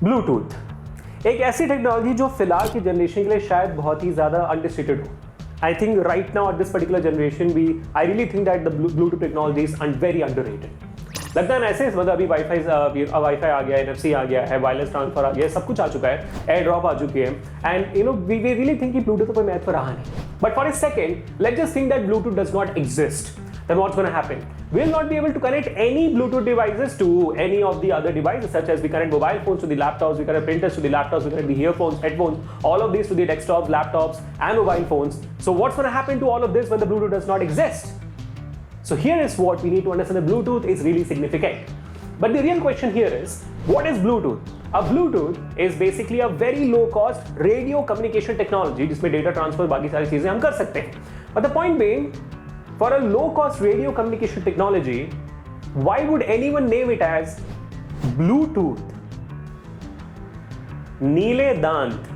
Bluetooth एक ऐसी technology जो फिलहाल की जनरेशन के लिए शायद बहुत ही ज़्यादा अंडरस्टेटेड हो. I think right now at this particular generation भी I really think that the Bluetooth technology is very underrated. लगता है ना ऐसे, मतलब अभी वाईफाई आ गया है, NFC आ गया है, वायरलेस ट्रांसफर आ गया है, सब कुछ आ चुका है, एयर ड्रॉप आ चुकी है, and you know we really think कि ब्लूटूथ का कोई महत्व रहा नहीं. But for a second let's just think that Bluetooth does not exist. Then what's going to happen? We'll not be able to connect any Bluetooth devices to any of the other devices, such as we connect mobile phones to the laptops, we connect printers to the laptops, we connect the earphones, headphones, all of these to the desktops, laptops, and mobile phones. So what's going to happen to all of this when the Bluetooth does not exist? So here is what we need to understand: the Bluetooth is really significant. But the real question here is, what is Bluetooth? A Bluetooth is basically a very low-cost radio communication technology, जिसमें data transfer बाकी सारी चीजें हम कर सकते हैं. But the point being, for a low-cost radio communication technology, why would anyone name it as Bluetooth? Neele Dant.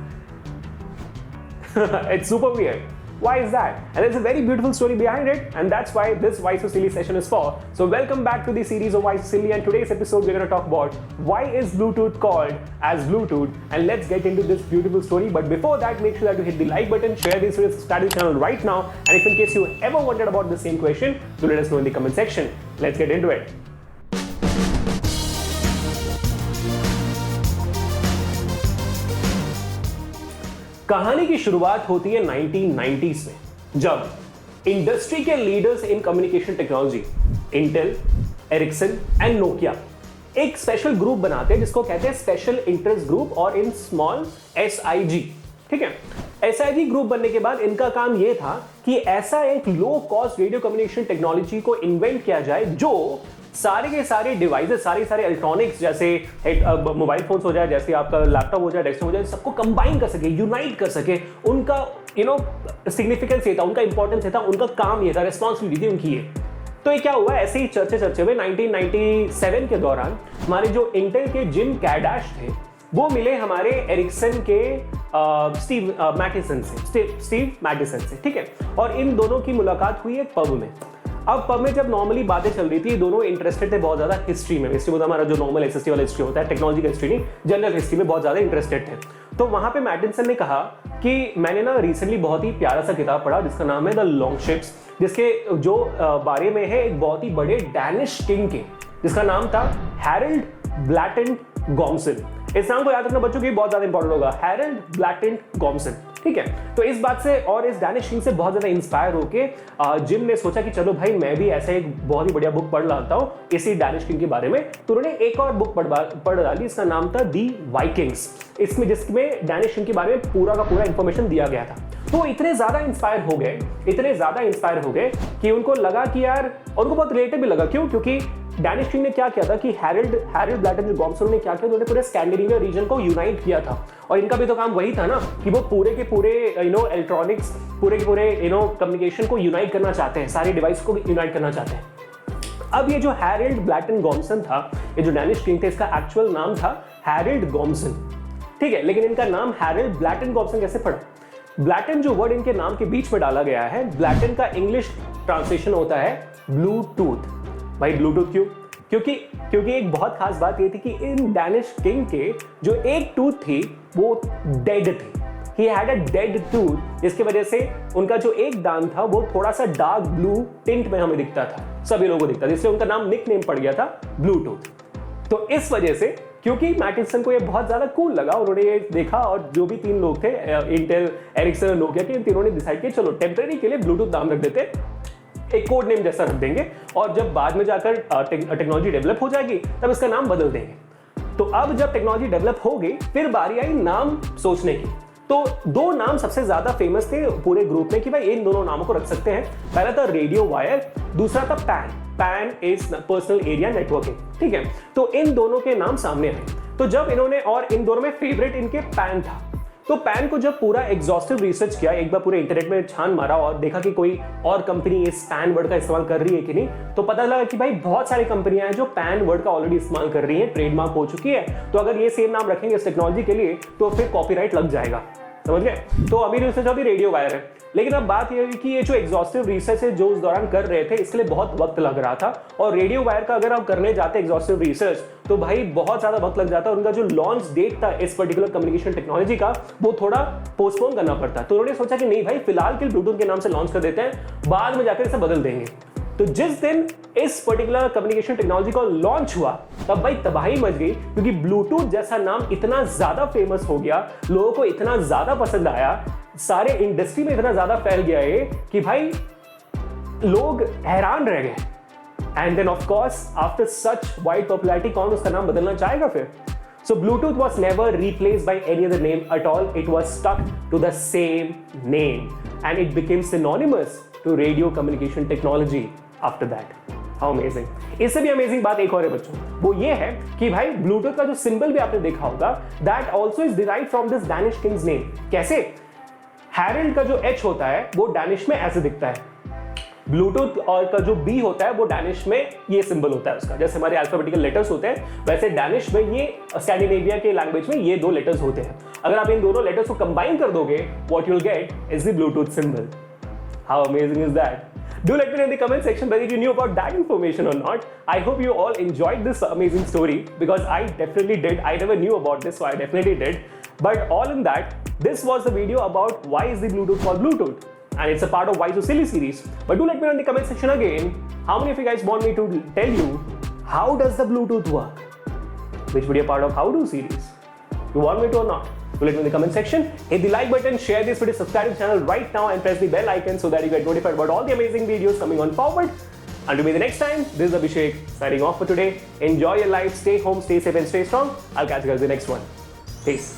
It's super weird. Why is that? And there's a very beautiful story behind it, and that's why this Why So Silly session is for. So welcome back to the series of Why So Silly, and today's episode we're going to talk about why is Bluetooth called as Bluetooth, and let's get into this beautiful story. But before that, make sure that you hit the like button, share this video, subscribe to the channel right now, and if in case you ever wondered about the same question, do let us know in the comment section. Let's get into it. कहानी की शुरुआत होती है 1990s में, जब industry के leaders in communication technology Intel, Ericsson and Nokia एक special group बनाते हैं जिसको कहते हैं स्पेशल इंटरेस्ट ग्रुप, और इन स्मॉल SIG. ठीक है, SIG ग्रुप बनने के बाद इनका काम यह था कि ऐसा एक low cost radio communication technology को इन्वेंट किया जाए जो सारे के सारे डिवाइसेस, सारे इलेक्ट्रॉनिक्स, जैसे मोबाइल फोन्स हो जाए, जैसे आपका लैपटॉप हो जाए, डेस्कटॉप हो जाए, सबको कंबाइन कर सके, यूनाइट कर सके. उनका सिग्निफिकेंस ये था, उनका इंपॉर्टेंस ये था, उनका काम ये था, रिस्पॉन्सिबिलिटी थी उनकी ये. तो ये क्या हुआ, ऐसे ही चर्चे में 1997 के दौरान हमारे जो इंटेल के जिम कैडाश थे वो मिले हमारे एरिक्सन के स्टीव मैटिसन से. ठीक है, और इन दोनों की मुलाकात हुई एक पब में. अब पब में जब नॉर्मली बातें चल रही थी, दोनों इंटरेस्टेड थे बहुत ज्यादा हिस्ट्री में. हिस्ट्री मतलब हमारा जो नॉर्मल SST वाला हिस्ट्री होता है, टेक्नोलॉजी का हिस्ट्री नहीं, जनरल हिस्ट्री में बहुत ज्यादा इंटरेस्टेड थे. तो वहां पे मैटिसन ने कहा कि मैंने ना रिसेंटली बहुत ही प्यारा सा किताब पढ़ा जिसका नाम है द लॉन्ग शिप्स, जिसके जो बारे में है एक बहुत ही बड़े डैनिश किंग के, जिसका नाम था हैरल्ड ब्लैटेंट गॉम्सन. इस नाम को याद रखना बच्चों की बहुत ज्यादा इंपॉर्टेंट होगा, हैरल्ड ब्लैटेंट गॉम्सन. ठीक है, तो इस बात से और इस डैनिश किंग से बहुत ज्यादा इंस्पायर होके जिम ने सोचा कि चलो भाई मैं भी ऐसा एक बहुत ही बढ़िया बुक पढ़ लाता हूँ इसी डैनिश किंग के बारे में. तो उन्होंने एक और बुक पढ़ डाली, इसका नाम था दी वाइकिंग्स, जिसमें डैनिश किंग के बारे में पूरा का पूरा इंफॉर्मेशन दिया गया था. तो इतने ज्यादा इंस्पायर हो गए कि उनको लगा कि यार, उनको बहुत रिलेटेड भी लगा. क्यों? क्योंकि डैनिश किंग ने क्या किया था कि हैरल्ड ब्लैटेंट गॉम्सन ने क्या किया, उन्होंने पूरे स्कैंडिनेविया रीजन को यूनाइट किया था. और इनका भी तो काम वही था ना कि वो पूरे के पूरे इलेक्ट्रॉनिक्स, पूरे के पूरे कम्युनिकेशन को यूनाइट करना चाहते हैं, सारे डिवाइस को यूनाइट करना चाहते हैं. अब ये जो हैरल्ड ब्लैटेंट गॉम्सन था, ये जो डैनिश किंग थे, इसका एक्चुअल नाम था हैरल्ड गॉम्सन. ठीक है, लेकिन इनका नाम हैरल्ड ब्लैटेंट गॉम्सन कैसे पड़ा? ब्लैटेंट जो वर्ड इनके नाम के बीच में डाला गया है, ब्लैटेंट का इंग्लिश ट्रांसलेशन होता है ब्लूटूथ. भाई ब्लूटूथ क्यों? क्योंकि एक बहुत खास बात ये थी कि इन डैनिश किंग के जो एक टूथ थी वो डेड थी. He had a dead tooth, जिसकी वजह से उनका जो एक दांत था वो थोड़ा सा डार्क ब्लू टिंट में हमें दिखता था, सभी लोगों को दिखता था, इसलिए उनका नाम निकनेम पड़ गया था ब्लूटूथ. तो इस वजह से, क्योंकि मैटिसन को ये बहुत ज्यादा कूल लगा, उन्होंने ये देखा, और जो भी तीन लोग थे इंटेल, एरिक्सन और नोकिया के, इन तीनों ने डिसाइड किया चलो टेम्परेरी के लिए ब्लूटूथ नाम रख देते, एक कोड नेम जैसा रख देंगे, और जब बाद में जाकर टेक्नोलॉजी डेवलप हो जाएगी तब इसका नाम बदल देंगे. तो अब जब टेक्नोलॉजी डेवलप हो गई, फिर बारी आई नाम सोचने की. तो दो नाम सबसे ज्यादा फेमस थे पूरे ग्रुप में कि भाई इन दोनों नामों को रख सकते हैं. पहला था रेडियो वायर, दूसरा था pan is personal area networking. ठीक है, तो इन दोनों के नाम सामने आए. तो जब इन्होंने, और इन दोनों में फेवरेट इनके पैन था, तो पैन को जब पूरा एग्जॉस्टिव रिसर्च किया, एक बार पूरे इंटरनेट में छान मारा और देखा कि कोई और कंपनी इस पैन वर्ड का इस्तेमाल कर रही है कि नहीं, तो पता लगा कि भाई बहुत सारी कंपनियां हैं जो पैन वर्ड का ऑलरेडी इस्तेमाल कर रही हैं, ट्रेडमार्क हो चुकी है. तो अगर ये सेम नाम रखेंगे इस टेक्नोलॉजी के लिए तो फिर कॉपीराइट लग जाएगा. समझ गए? तो अभी रिसर्च अभी रेडियो वायर है. लेकिन अब बात यह है कि ये जो एग्जॉस्टिव रिसर्च है जो उस दौरान कर रहे थे इसके लिए बहुत वक्त लग रहा था, और रेडियो वायर का अगर आप करने जाते एग्जॉस्टिव रिसर्च तो भाई बहुत ज्यादा वक्त लग जाता, और उनका जो लॉन्च डेट था इस पर्टिकुलर कम्युनिकेशन टेक्नोलॉजी का वो थोड़ा पोस्टपोन करना पड़ता। तो उन्होंने सोचा कि नहीं भाई फिलहाल के ब्लूटूथ के नाम से लॉन्च कर देते हैं, बाद में जाकर इसे बदल देंगे। तो जिस दिन इस पर्टिकुलर कम्युनिकेशन टेक्नोलॉजी का लॉन्च हुआ तब भाई तबाही मच गई, क्योंकि ब्लूटूथ जैसा नाम इतना ज्यादा फेमस हो गया, लोगों को इतना ज्यादा पसंद आया, सारे इंडस्ट्री में इतना ज्यादा फैल गया है कि भाई लोग हैरान रह गए। And then of course after such wide popularity कौन उसका नाम बदलना चाहेगा फिर। So Bluetooth was never replaced by any other name at all. It was stuck to the same name and it became synonymous to radio communication technology after that. How amazing! इससे भी amazing बात एक और है बच्चों, वो ये है कि भाई ब्लूटूथ का जो सिंबल भी आपने देखा होगा, that also is derived from this Danish king's name. कैसे? हैरल्ड का जो H होता है वो डैनिश में ऐसे दिखता है, ब्लूटूथ और का जो बी होता है वो डैनिश में ये सिंबल होता है उसका, जैसे हमारे अल्फाबेटिकल लेटर्स होते हैं वैसे डैनिश में ये स्कैंडिनेविया के लैंग्वेज में ये दो लेटर्स होते हैं। अगर आप इन दोनों लेटर्स को कंबाइन कर दोगे what you will get is the Bluetooth symbol. How amazing is that? Do let me know in the comment section whether you knew about that information or not. I hope you all enjoyed this amazing story because I definitely did. I never knew about this, so I definitely did. But all in that, this was the video about why is the Bluetooth called Bluetooth. And it's a part of Why So Silly series. But do let me know in the comment section again, how many of you guys want me to tell you how does the Bluetooth work? Which would be a part of How Do series. You want me to or not? Do let me know in the comment section. Hit the like button, share this video, subscribe to the channel right now and press the bell icon so that you get notified about all the amazing videos coming on forward. Until me the next time, this is Abhishek signing off for today. Enjoy your life, stay home, stay safe and stay strong. I'll catch you guys in the next one. Peace.